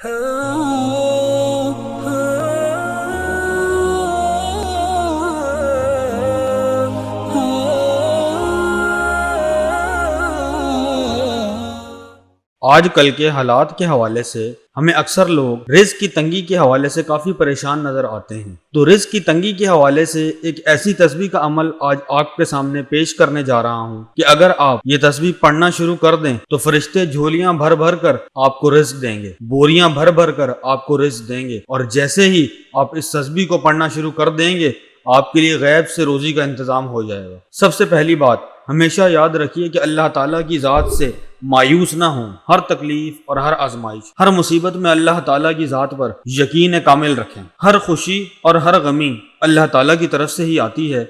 آج کل کے حالات کے حوالے سے ہمیں اکثر لوگ رزق کی تنگی کے حوالے سے کافی پریشان نظر آتے ہیں۔ تو رزق کی تنگی کے حوالے سے ایک ایسی تسبیح کا عمل آج آپ کے سامنے پیش کرنے جا رہا ہوں کہ اگر آپ یہ تسبیح پڑھنا شروع کر دیں تو فرشتے جھولیاں بھر بھر کر آپ کو رزق دیں گے، بوریاں بھر بھر کر آپ کو رزق دیں گے، اور جیسے ہی آپ اس تسبیح کو پڑھنا شروع کر دیں گے آپ کے لیے غیب سے روزی کا انتظام ہو جائے گا۔ سب سے پہلی بات ہمیشہ یاد رکھیے کہ اللہ تعالیٰ کی ذات سے مایوس نہ ہوں۔ ہر تکلیف اور ہر آزمائش، ہر مصیبت میں اللہ تعالیٰ کی ذات پر یقین کامل رکھیں۔ ہر خوشی اور ہر غمی اللہ تعالیٰ کی طرف سے ہی آتی ہے،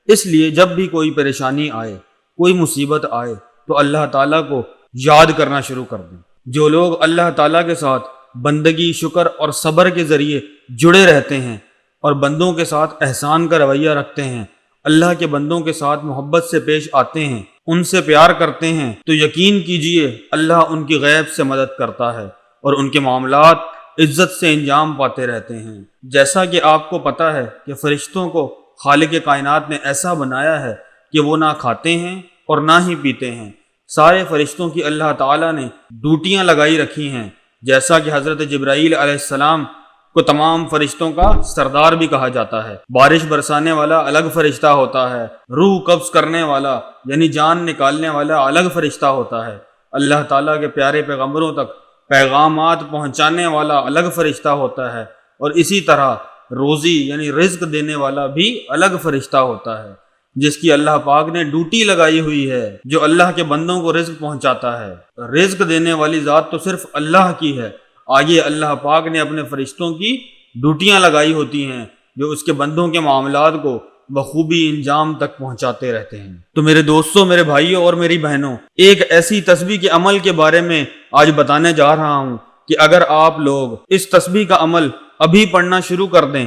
اس لیے جب بھی کوئی پریشانی آئے، کوئی مصیبت آئے تو اللہ تعالیٰ کو یاد کرنا شروع کر دیں۔ جو لوگ اللہ تعالیٰ کے ساتھ بندگی، شکر اور صبر کے ذریعے جڑے رہتے ہیں اور بندوں کے ساتھ احسان کا رویہ رکھتے ہیں، اللہ کے بندوں کے ساتھ محبت سے پیش آتے ہیں، ان سے پیار کرتے ہیں، تو یقین کیجئے اللہ ان کی غیب سے مدد کرتا ہے اور ان کے معاملات عزت سے انجام پاتے رہتے ہیں۔ جیسا کہ آپ کو پتہ ہے کہ فرشتوں کو خالق کائنات نے ایسا بنایا ہے کہ وہ نہ کھاتے ہیں اور نہ ہی پیتے ہیں۔ سارے فرشتوں کی اللہ تعالیٰ نے ڈیوٹیاں لگائی رکھی ہیں، جیسا کہ حضرت جبرائیل علیہ السلام کو تمام فرشتوں کا سردار بھی کہا جاتا ہے۔ بارش برسانے والا الگ فرشتہ ہوتا ہے، روح قبض کرنے والا یعنی جان نکالنے والا الگ فرشتہ ہوتا ہے، اللہ تعالیٰ کے پیارے پیغمبروں تک پیغامات پہنچانے والا الگ فرشتہ ہوتا ہے، اور اسی طرح روزی یعنی رزق دینے والا بھی الگ فرشتہ ہوتا ہے، جس کی اللہ پاک نے ڈیوٹی لگائی ہوئی ہے، جو اللہ کے بندوں کو رزق پہنچاتا ہے۔ رزق دینے والی ذات تو صرف اللہ کی ہے، آگے اللہ پاک نے اپنے فرشتوں کی ڈیوٹیاں لگائی ہوتی ہیں جو اس کے بندوں کے معاملات کو بخوبی انجام تک پہنچاتے رہتے ہیں۔ تو میرے دوستوں، میرے بھائیوں اور میری بہنوں، ایک ایسی تسبیح کے عمل کے بارے میں آج بتانے جا رہا ہوں کہ اگر آپ لوگ اس تسبیح کا عمل ابھی پڑھنا شروع کر دیں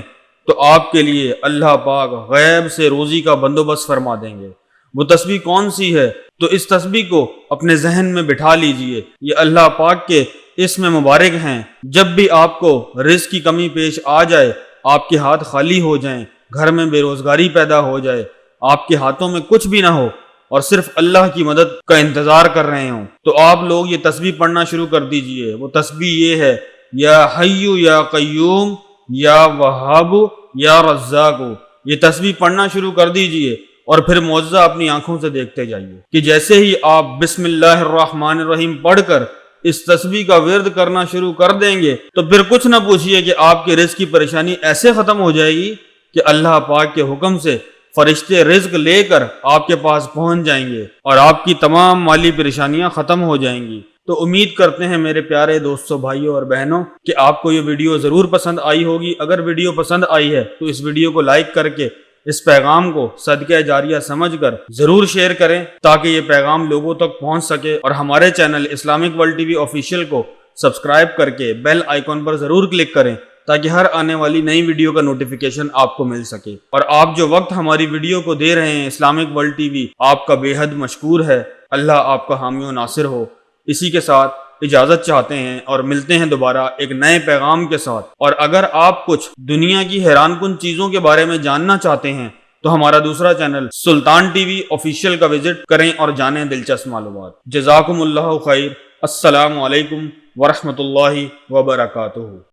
تو آپ کے لیے اللہ پاک غیب سے روزی کا بندوبست فرما دیں گے۔ وہ تسبیح کون سی ہے؟ تو اس تسبیح کو اپنے ذہن میں بٹھا لیجئے، یہ اللہ پاک کے اسم مبارک ہیں۔ جب بھی آپ کو رزق کی کمی پیش آ جائے، آپ کے ہاتھ خالی ہو جائیں، گھر میں بے روزگاری پیدا ہو جائے، آپ کے ہاتھوں میں کچھ بھی نہ ہو اور صرف اللہ کی مدد کا انتظار کر رہے ہوں، تو آپ لوگ یہ تسبیح پڑھنا شروع کر دیجئے۔ وہ تسبیح یہ ہے: یا حی یا قیوم یا وہاب یا رزاق۔ یہ تسبیح پڑھنا شروع کر دیجئے اور پھر معجزہ اپنی آنکھوں سے دیکھتے جائیے کہ جیسے ہی آپ بسم اللہ الرحمن الرحیم پڑھ کر اس تسبیح کا ورد کرنا شروع کر دیں گے تو پھر کچھ نہ پوچھئے کہ آپ کے رزق کی پریشانی ایسے ختم ہو جائے گی کہ اللہ پاک کے حکم سے فرشتے رزق لے کر آپ کے پاس پہنچ جائیں گے اور آپ کی تمام مالی پریشانیاں ختم ہو جائیں گی۔ تو امید کرتے ہیں میرے پیارے دوستوں، بھائیوں اور بہنوں کہ آپ کو یہ ویڈیو ضرور پسند آئی ہوگی۔ اگر ویڈیو پسند آئی ہے تو اس ویڈیو کو لائک کر کے اس پیغام کو صدقہ جاریہ سمجھ کر ضرور شیئر کریں تاکہ یہ پیغام لوگوں تک پہنچ سکے، اور ہمارے channel Islamic world T V official کو سبسکرائب کر کے بیل آئیکن پر ضرور کلک کریں تاکہ ہر آنے والی نئی ویڈیو کا نوٹیفیکیشن آپ کو مل سکے۔ اور آپ جو وقت ہماری ویڈیو کو دے رہے ہیں، اسلامک ورلڈ ٹی وی آپ کا بے حد مشکور ہے۔ اللہ آپ کا حامی و ناصر ہو۔ اسی کے ساتھ اجازت چاہتے ہیں اور ملتے ہیں دوبارہ ایک نئے پیغام کے ساتھ۔ اور اگر آپ کچھ دنیا کی حیران کن چیزوں کے بارے میں جاننا چاہتے ہیں تو ہمارا دوسرا چینل سلطان ٹی وی آفیشیل کا وزٹ کریں اور جانیں دلچسپ معلومات۔ جزاکم اللہ خیر۔ السلام علیکم ورحمۃ اللہ وبرکاتہ۔